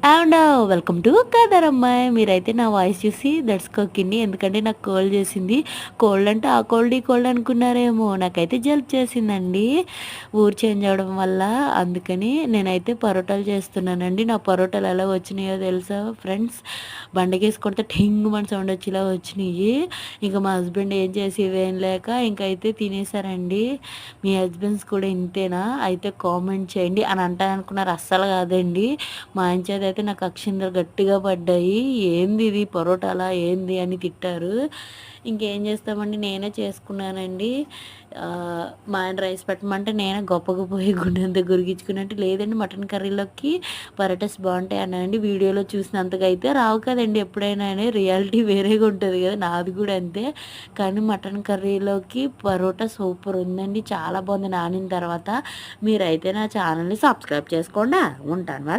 And welcome to కదరమ్మాయి. మీరైతే నా voice చూసి దడుచుకోకండి, ఎందుకంటే నాకు కోల్డ్ చేసింది. కోల్డ్ అంటే ఆ కోల్డ్ ఈ కోల్డ్ అనుకున్నారేమో, నాకైతే జలుబు చేసిందండి ఊరు చేంజ్ అవ్వడం వల్ల. అందుకని నేనైతే పరోటాలు చేస్తున్నానండి. నా పరోటాలు ఎలా వచ్చినాయో తెలుసా ఫ్రెండ్స్? బండకేసి కొడితే ఠింగ్ మన సౌండ్ వచ్చేలా వచ్చినాయి. ఇంకా మా హస్బెండ్ ఏం చేసి ఇవేం లేక ఇంకైతే తినేసారండి. మీ హస్బెండ్స్ కూడా ఇంతేనా? అయితే కామెంట్ చేయండి అని అంటారనుకున్నారు, అస్సలు కాదండి. మా ఆయన చేతయితే నాకు అక్షింతలు గట్టిగా పడ్డాయి. ఏంది ఇది పరోటాలా ఏంది అని తిట్టారు. ఇంకేం చేస్తామండి, నేనే చేసుకున్నానండి. మా ఆయన రైస్ పెట్టమంటే నేనే గొప్పగా పోయి గుండెంత గురిగించుకున్నట్టు, లేదండి మటన్ కర్రీలోకి పరోటాస్ బాగుంటాయి అన్నానండి. వీడియోలో చూసినంతగా అయితే రావు కదండి, ఎప్పుడైనా రియాలిటీ వేరేగా ఉంటుంది కదా, నాది కూడా అంతే. కానీ మటన్ కర్రీలోకి పరోటా సూపర్ ఉందండి, చాలా బాగుంది నానిన తర్వాత. మీరైతే నా ఛానల్ని సబ్స్క్రైబ్ చేసుకోండి. ఉంటాను మరి.